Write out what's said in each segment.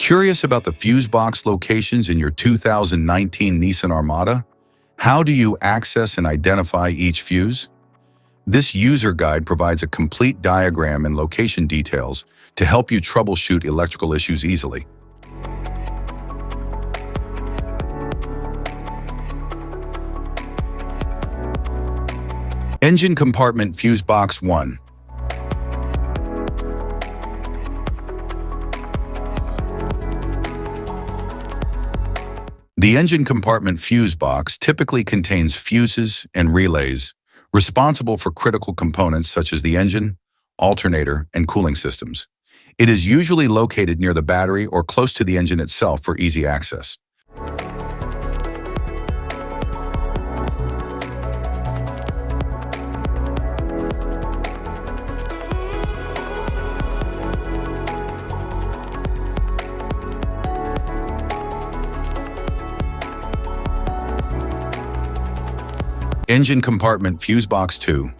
Curious about the fuse box locations in your 2019 Nissan Armada? How do you access and identify each fuse? This user guide provides a complete diagram and location details to help you troubleshoot electrical issues easily. Engine compartment fuse box 1. The engine compartment fuse box typically contains fuses and relays responsible for critical components such as the engine, alternator, and cooling systems. It is usually located near the battery or close to the engine itself for easy access. Engine compartment fuse box 2.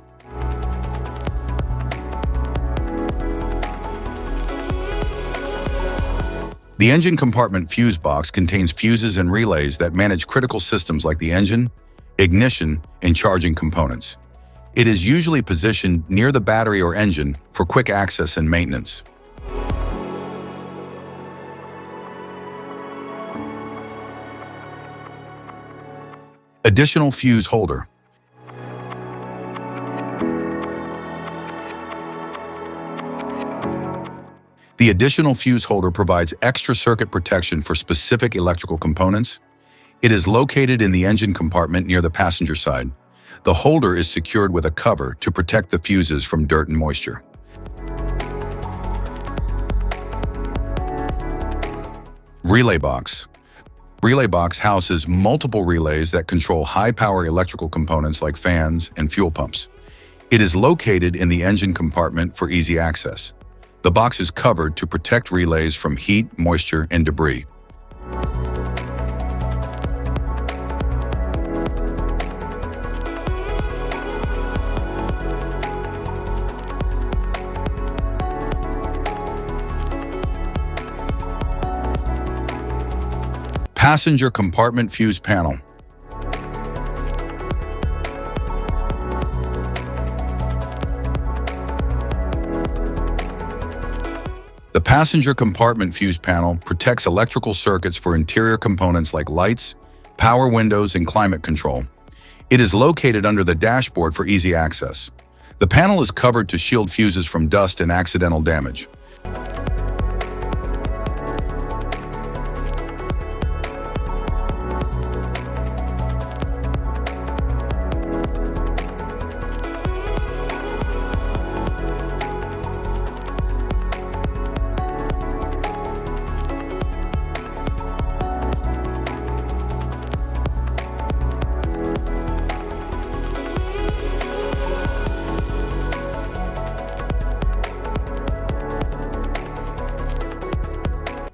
The engine compartment fuse box contains fuses and relays that manage critical systems like the engine, ignition, and charging components. It is usually positioned near the battery or engine for quick access and maintenance. Additional fuse holder. The additional fuse holder provides extra circuit protection for specific electrical components. It is located in the engine compartment near the passenger side. The holder is secured with a cover to protect the fuses from dirt and moisture. Relay box. Relay box houses multiple relays that control high-power electrical components like fans and fuel pumps. It is located in the engine compartment for easy access. The box is covered to protect relays from heat, moisture, and debris. Passenger compartment fuse panel. The passenger compartment fuse panel protects electrical circuits for interior components like lights, power windows, and climate control. It is located under the dashboard for easy access. The panel is covered to shield fuses from dust and accidental damage.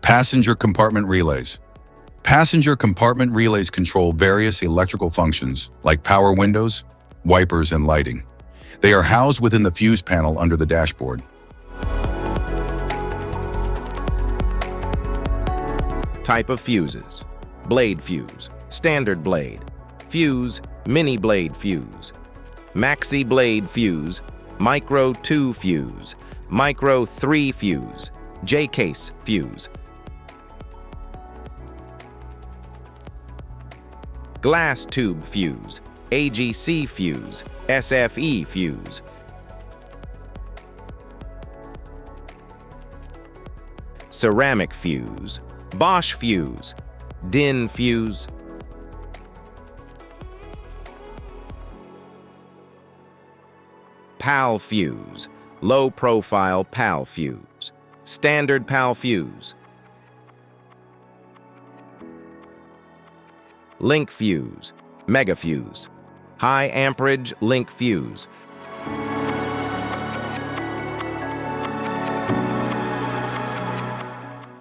Passenger compartment relays. Passenger compartment relays control various electrical functions like power windows, wipers, and lighting. They are housed within the fuse panel under the dashboard. Type of fuses: blade fuse, standard blade, fuse, mini blade fuse, maxi blade fuse, micro 2 fuse, micro 3 fuse, J-case fuse, glass tube fuse, AGC fuse, SFE fuse, ceramic fuse, Bosch fuse, DIN fuse, PAL fuse, low profile PAL fuse, standard PAL fuse, link fuse, mega fuse, high amperage link fuse,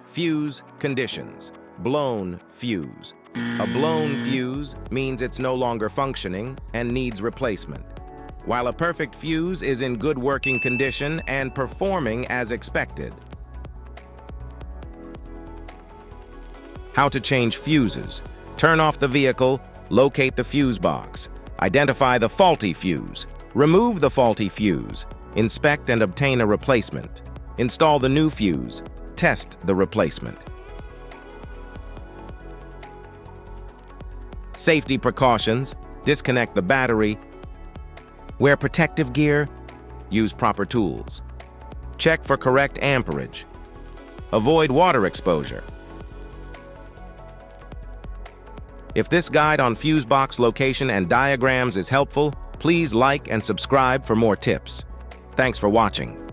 fuse conditions: blown fuse. A blown fuse means it's no longer functioning and needs replacement, while a perfect fuse is in good working condition and performing as expected. How to change fuses. Turn off the vehicle, locate the fuse box. Identify the faulty fuse. Remove the faulty fuse. Inspect and obtain a replacement. Install the new fuse. Test the replacement. Safety precautions. Disconnect the battery. Wear protective gear. Use proper tools. Check for correct amperage. Avoid water exposure. If this guide on fuse box location and diagrams is helpful, please like and subscribe for more tips. Thanks for watching.